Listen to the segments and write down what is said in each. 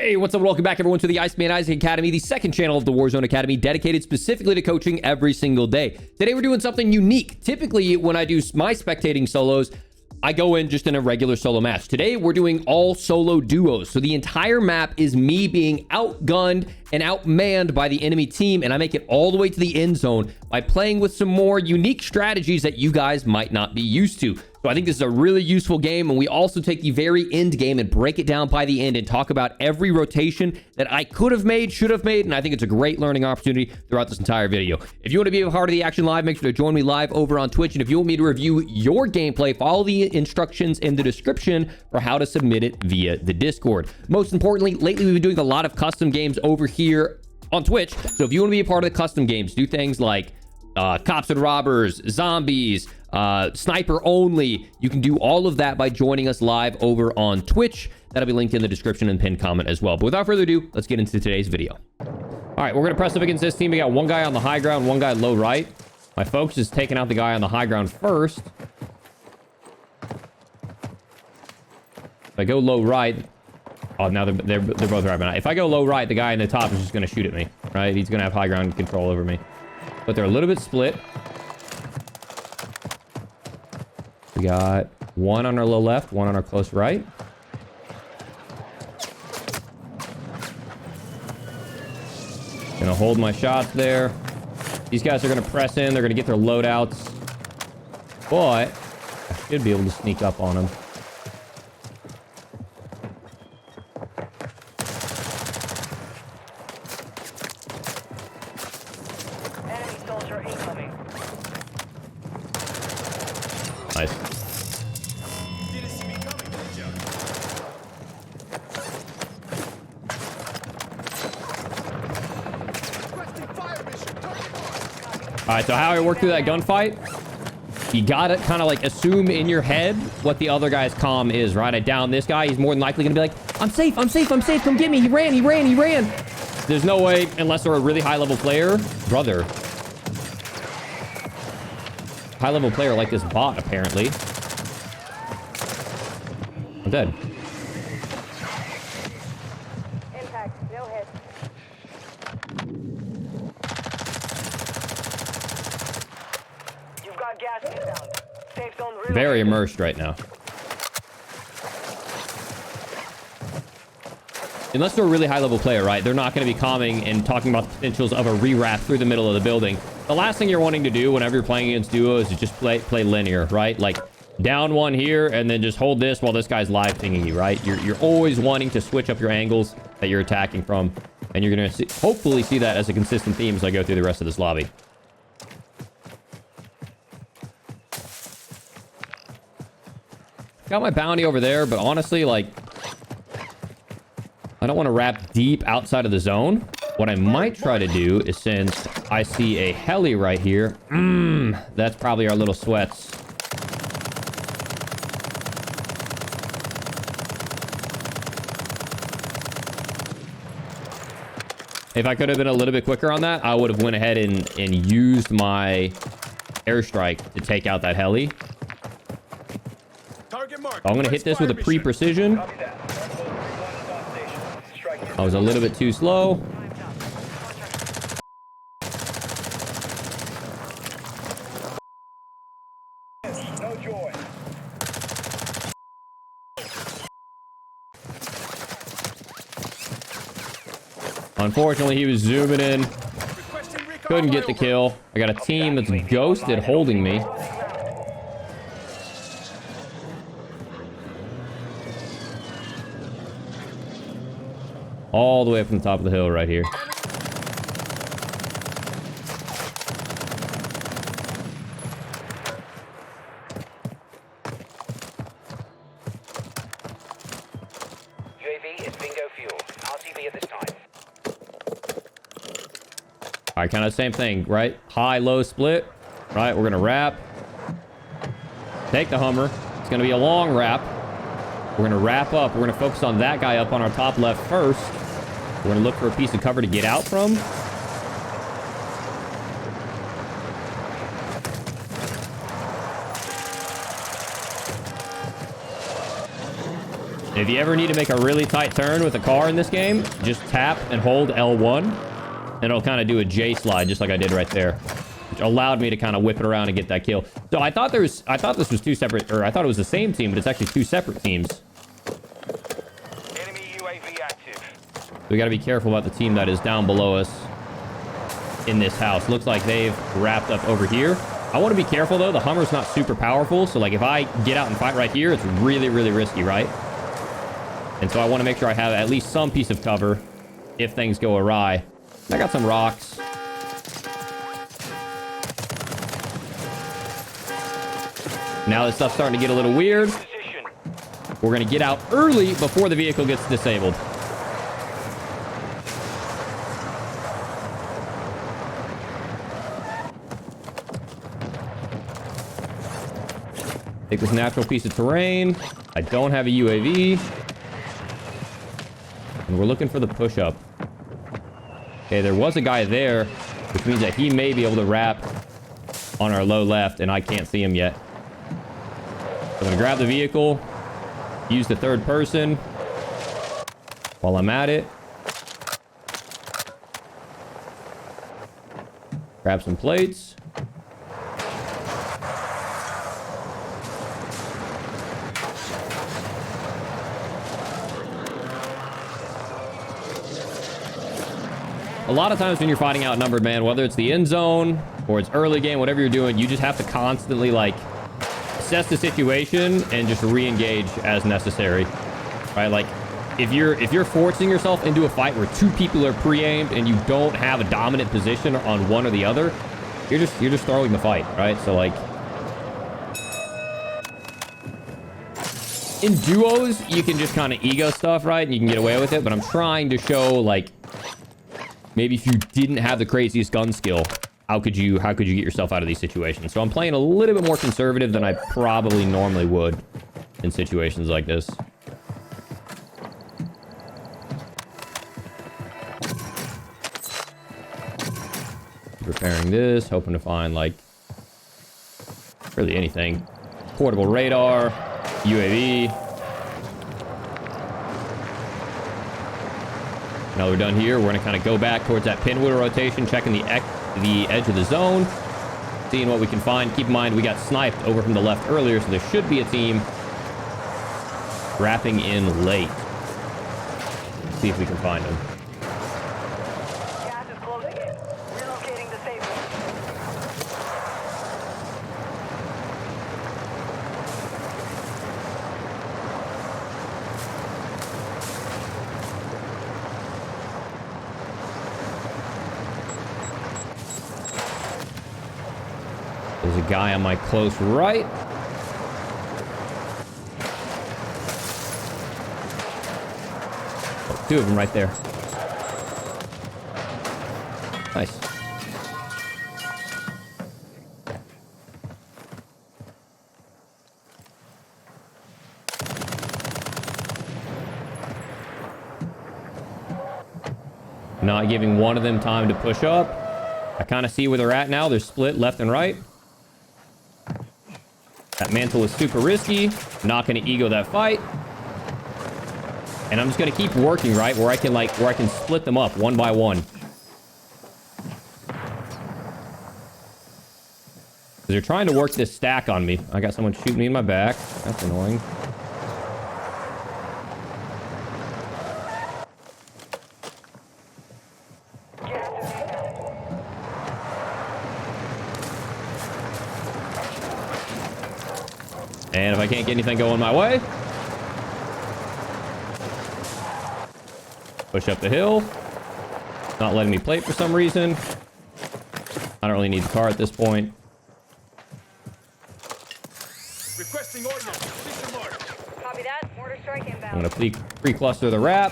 Hey, what's up? Welcome back, everyone, to the IceManIsaac Academy, the second channel of the Warzone Academy, dedicated specifically to coaching every single day. Today, we're doing something unique. Typically, when I do my spectating solos, I go in just in a regular solo match. Today, we're doing all solo duos. So the entire map is me being outgunned and outmanned by the enemy team, and I make it all the way to the end zone by playing with some more unique strategies that you guys might not be used to. So I think this is a really useful game, and we also take the very end game and break it down by the end and talk about every rotation that I could have made, should have made, and I think it's a great learning opportunity throughout this entire video. If you want to be a part of the action live, make sure to join me live over on Twitch, and if you want me to review your gameplay, follow the instructions in the description for how to submit it via the Discord. Most importantly, lately we've been doing a lot of custom games over here on Twitch, so if you want to be a part of the custom games, do things like cops and robbers, zombies, sniper only. You can do all of that by joining us live over on Twitch. That'll be linked in the description and pinned comment as well. But without further ado, let's get into today's video. All right, we're gonna press up against this team. We got one guy on the high ground, one guy low right. My focus is taking out the guy on the high ground first. If I go low right, oh, now they're both right now. If I go low right, the guy in the top is just gonna shoot at me, right? He's gonna have high ground control over me. But they're a little bit split. We got one on our low left, one on our close right. Gonna hold my shots there. These guys are gonna press in. They're gonna get their loadouts. But I should be able to sneak up on them. Nice. Alright, so how I work through that gunfight, you gotta kind of like assume in your head what the other guy's comm is, right? I down this guy, he's more than likely gonna be like, I'm safe, I'm safe, I'm safe, come get me, he ran. There's no way, unless they're a really high level player, brother. High level player like this bot, apparently. I'm dead. Impact, no hit. You've got gas inbound. Safe zone relocated. Very immersed right now. Unless they're a really high level player, right? They're not going to be calming and talking about the potentials of a re-wrap through the middle of the building. The last thing you're wanting to do whenever you're playing against duos is just play linear, right? Like down one here and then just hold this while this guy's live pinging you, right? You're always wanting to switch up your angles that you're attacking from, and you're going to hopefully see that as a consistent theme as I go through the rest of this lobby. Got my bounty over there, but honestly, like, I don't want to wrap deep outside of the zone. What I might try to do is, since I see a heli right here, that's probably our little sweats. If I could have been a little bit quicker on that, I would have went ahead and used my airstrike to take out that heli. I'm going to hit this with a pre-precision. I was a little bit too slow. No joy. Unfortunately, he was zooming in. Couldn't get the kill. I got a team that's ghosted holding me. All the way up from the top of the hill right here. UAV is bingo fuel. RTB at this time. All right, kind of same thing, right? High, low split, right? We're going to wrap. Take the Hummer. It's going to be a long wrap. We're going to wrap up. We're going to focus on that guy up on our top left first. We're going to look for a piece of cover to get out from. If you ever need to make a really tight turn with a car in this game, just tap and hold L1, and it'll kind of do a J slide, just like I did right there, which allowed me to kind of whip it around and get that kill. So I thought this was two separate, or I thought it was the same team, but it's actually two separate teams. Enemy UAV active. We got to be careful about the team that is down below us in this house. Looks like they've wrapped up over here. I want to be careful, though. The Hummer's not super powerful, so like if I get out and fight right here, it's really, really risky, right? And so I want to make sure I have at least some piece of cover if things go awry. I got some rocks. Now this stuff's starting to get a little weird. We're going to get out early before the vehicle gets disabled. Take this natural piece of terrain. I don't have a UAV. And we're looking for the push-up. Okay, there was a guy there, which means that he may be able to wrap on our low left, and I can't see him yet. So I'm going to grab the vehicle, use the third person while I'm at it. Grab some plates. A lot of times when you're fighting outnumbered, man, whether it's the end zone or it's early game, whatever you're doing, you just have to constantly, like, assess the situation and just re-engage as necessary, right? Like, if you're forcing yourself into a fight where two people are pre-aimed and you don't have a dominant position on one or the other, you're just throwing the fight, right? So, like, in duos, you can just kind of ego stuff, right? And you can get away with it, but I'm trying to show, like, maybe if you didn't have the craziest gun skill, how could you get yourself out of these situations? So I'm playing a little bit more conservative than I probably normally would in situations like this. Repairing this, hoping to find, like, really anything. Portable radar, UAV. Now we're done here. We're going to kind of go back towards that pinwheel rotation, checking the edge of the zone, seeing what we can find. Keep in mind, we got sniped over from the left earlier, so there should be a team wrapping in late. Let's see if we can find them. Gas is closing in. Relocating the safe zone. There's a guy on my close right. Oh, two of them right there. Nice. Not giving one of them time to push up. I kind of see where they're at now. They're split left and right. That mantle is super risky. Not going to ego that fight. And I'm just going to keep working, right? Where I can split them up one by one. They're trying to work this stack on me. I got someone shooting me in my back. That's annoying. And if I can't get anything going my way, push up the hill. Not letting me plate for some reason. I don't really need the car at this point. Requesting ordnance. Position mark. Copy that. Mortar strike inbound. I'm going to pre-cluster the wrap.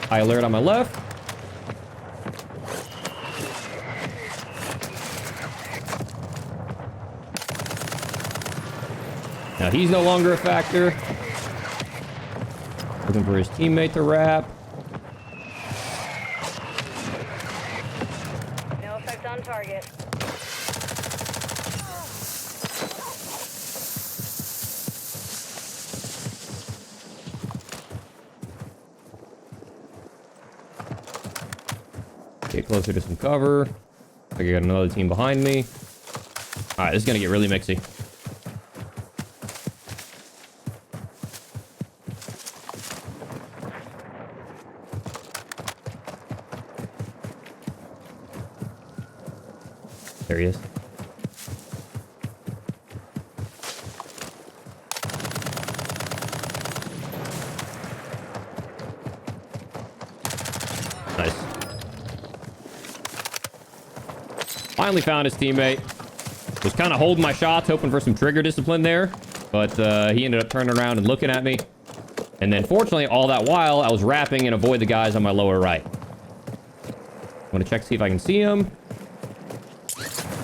High alert on my left. Now he's no longer a factor. Looking for his teammate to wrap. No effect on target. Get closer to some cover. I got another team behind me. All right, this is gonna get really mixy. There he is. Nice. Finally found his teammate. Was kind of holding my shots, hoping for some trigger discipline there. But he ended up turning around and looking at me. And then fortunately, all that while, I was rapping and avoid the guys on my lower right. I'm going to check to see if I can see him.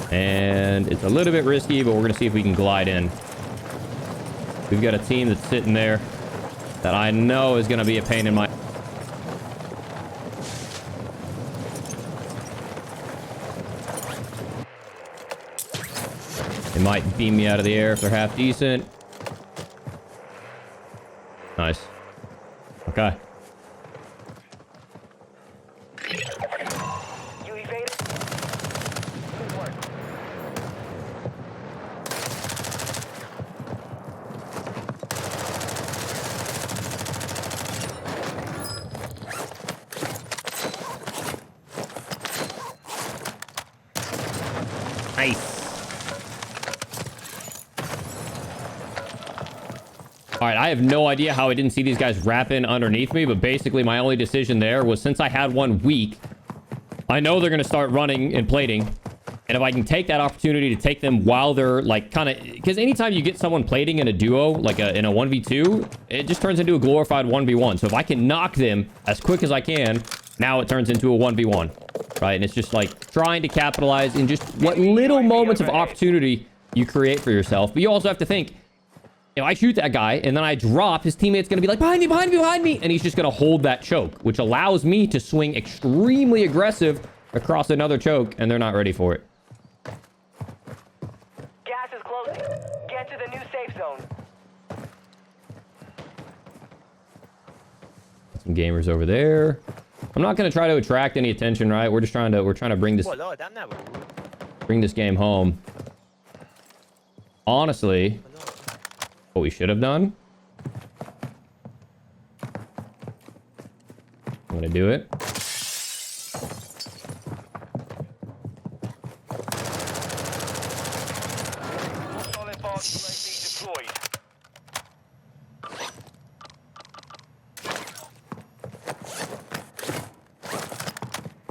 And it's a little bit risky, but we're going to see if we can glide in. We've got a team that's sitting there that I know is going to be a pain in my... They might beam me out of the air if they're half decent. Nice. Okay. You evaded. Good work. Nice. All right, I have no idea how I didn't see these guys wrapping underneath me, but basically my only decision there was, since I had one weak, I know they're going to start running and plating. And if I can take that opportunity to take them while they're like kind of... Because anytime you get someone plating in a duo, like in a 1v2, it just turns into a glorified 1v1. So if I can knock them as quick as I can, now it turns into a 1v1. Right? And it's just like trying to capitalize in just what little moments of opportunity you create for yourself. But you also have to think... If I shoot that guy and then I drop, his teammate's going to be like, behind me, behind me, behind me. And he's just going to hold that choke, which allows me to swing extremely aggressive across another choke, and they're not ready for it. Gas is closing. Get to the new safe zone. Some gamers over there. I'm not going to try to attract any attention, right? We're trying to bring this game home. Honestly, what we should have done. I'm gonna do it. Solid box deployed.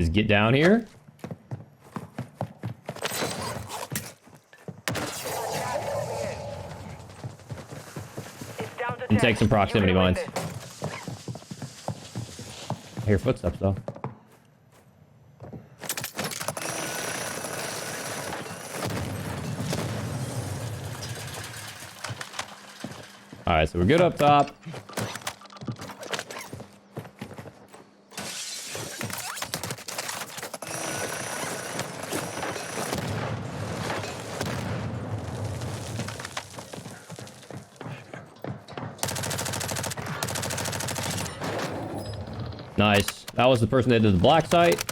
Just get down here. And take some proximity mines. I hear footsteps though. Alright, so we're good up top. Nice. That was the person that did the black site.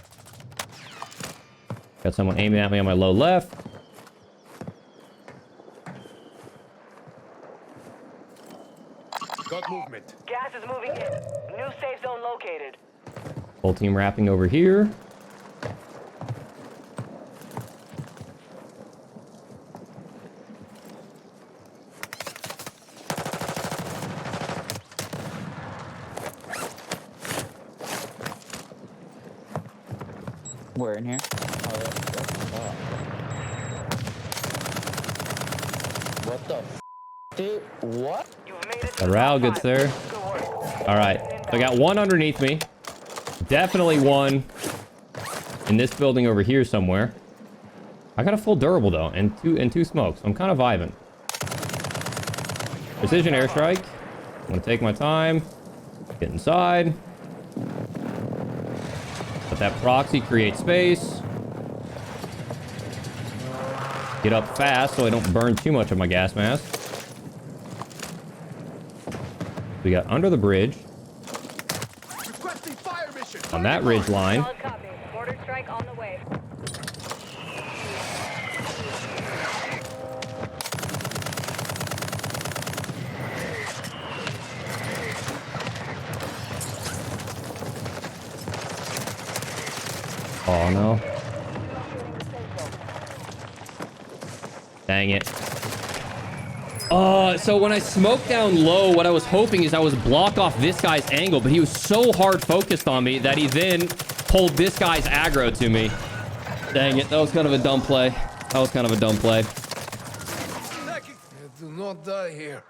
Got someone aiming at me on my low left. Got movement. Gas is moving in. New safe zone located. Whole team wrapping over here. We're in here. What the f, dude? What? You've made it. The Rao gets there. Good work. All right. So I got one underneath me. Definitely one in this building over here somewhere. I got a full durable though, and two smokes. I'm kind of vibing. Precision airstrike. I'm gonna take my time. Get inside. Let that proxy create space. Get up fast so I don't burn too much of my gas mask. We got under the bridge. Requesting fire mission. On that ridge line. Solid copy. Mortar strike Oh, no. Dang it. So when I smoked down low, what I was hoping is I was block off this guy's angle, but he was so hard focused on me that he then pulled this guy's aggro to me. Dang it. That was kind of a dumb play. That was kind of a dumb play. Do not die here.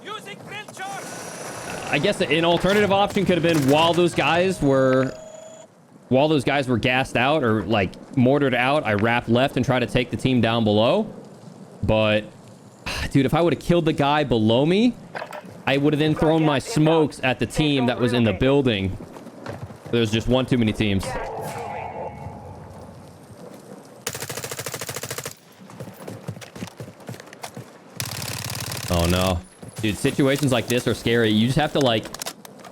Using drill charge. I guess an alternative option could have been while those guys were gassed out or like mortared out, I wrap left and try to take the team down below. But dude, if I would have killed the guy below me, I would have then thrown my smokes at the team that was in the building. There's just one too many teams. Oh no. Dude, situations like this are scary. You just have to like...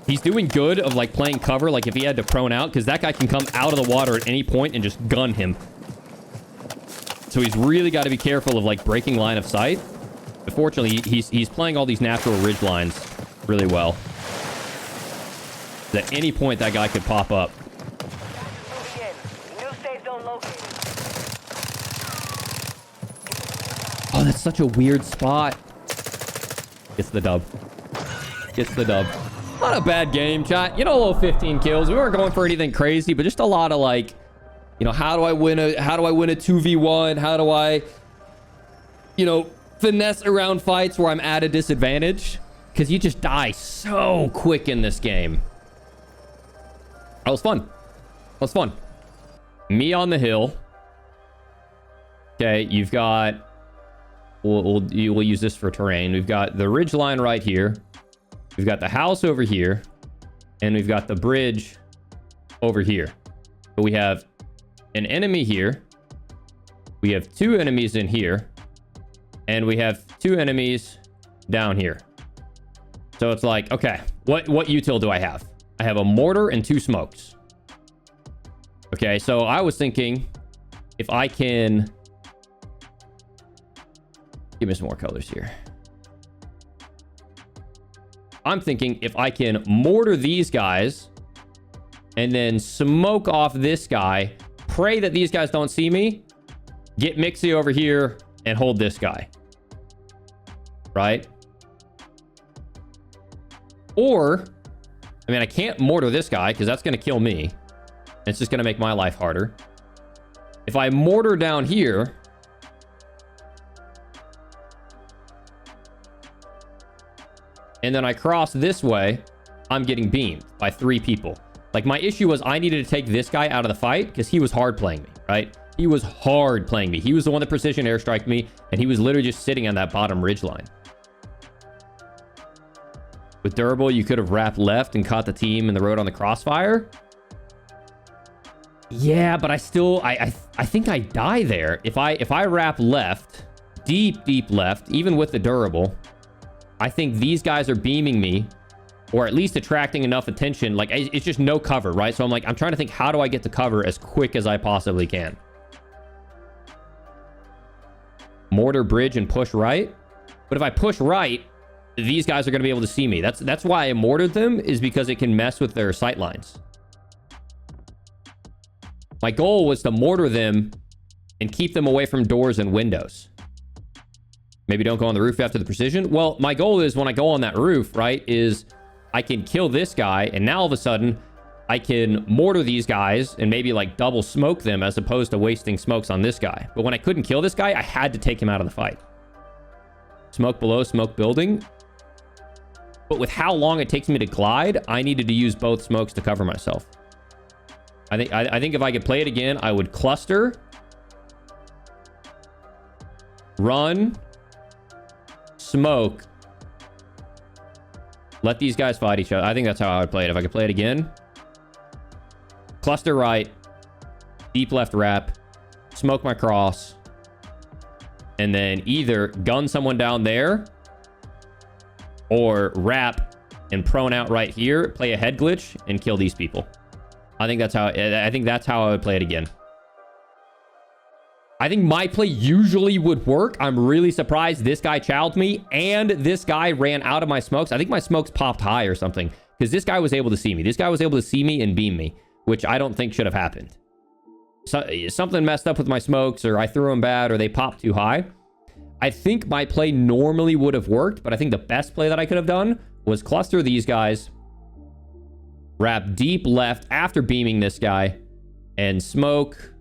He's doing good of like playing cover, like if he had to prone out, because that guy can come out of the water at any point and just gun him. So he's really got to be careful of like breaking line of sight. But fortunately, he's playing all these natural ridge lines really well. At any point, that guy could pop up. Oh, that's such a weird spot. Gets the dub. Gets the dub. Not a bad game, chat. You know, low 15 kills. We weren't going for anything crazy, but just a lot of like, you know, how do I win a 2v1? How do I, you know, finesse around fights where I'm at a disadvantage? Because you just die so quick in this game. That was fun. That was fun. Me on the hill. Okay, you've got... We'll use this for terrain. We've got the ridge line right here. We've got the house over here. And we've got the bridge over here. But we have an enemy here. We have two enemies in here. And we have two enemies down here. So it's like, okay, what util do I have? I have a mortar and two smokes. Okay, so I was thinking if I can... Give me some more colors here. I'm thinking if I can mortar these guys and then smoke off this guy, pray that these guys don't see me, get Mixie over here and hold this guy. Right? Or, I mean, I can't mortar this guy because that's going to kill me. It's just going to make my life harder. If I mortar down here... and then I cross this way, I'm getting beamed by 3 people. Like, my issue was I needed to take this guy out of the fight because he was hard playing me, right? He was hard playing me. He was the one that precision airstriked me, and he was literally just sitting on that bottom ridge line. With durable, you could have wrapped left and caught the team in the road on the crossfire. Yeah, but I still... I think I die there. If I wrap left, deep left, even with the durable... I think these guys are beaming me, or at least attracting enough attention. Like, it's just no cover, right? So I'm like, I'm trying to think, how do I get to cover as quick as I possibly can? Mortar, bridge, and push right. But if I push right, these guys are going to be able to see me. That's why I mortared them, is because it can mess with their sight lines. My goal was to mortar them and keep them away from doors and windows. Maybe don't go on the roof after the precision. Well, my goal is when I go on that roof, right, is I can kill this guy, and now all of a sudden, I can mortar these guys and maybe like double smoke them as opposed to wasting smokes on this guy. But when I couldn't kill this guy, I had to take him out of the fight. Smoke below, smoke building. But with how long it takes me to glide, I needed to use both smokes to cover myself. I think if I could play it again, I would cluster, run, smoke, let these guys fight each other. I think that's how I would play it. If I could play it again, cluster right, deep left wrap, smoke my cross, and then either gun someone down there or wrap and prone out right here, play a head glitch, and kill these people. I think that's how I would play it again. I think my play usually would work. I'm really surprised this guy chowed me and this guy ran out of my smokes. I think my smokes popped high or something because this guy was able to see me. This guy was able to see me and beam me. which I don't think should have happened. So, something messed up with my smokes, or I threw them bad, or they popped too high. I think my play normally would have worked, but I think the best play that I could have done was cluster these guys, wrap deep left after beaming this guy, and smoke,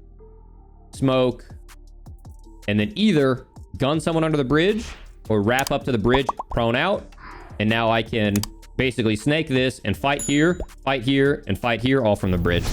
and then either gun someone under the bridge or wrap up to the bridge, prone out, and now I can basically snake this and fight here, and fight here, all from the bridge.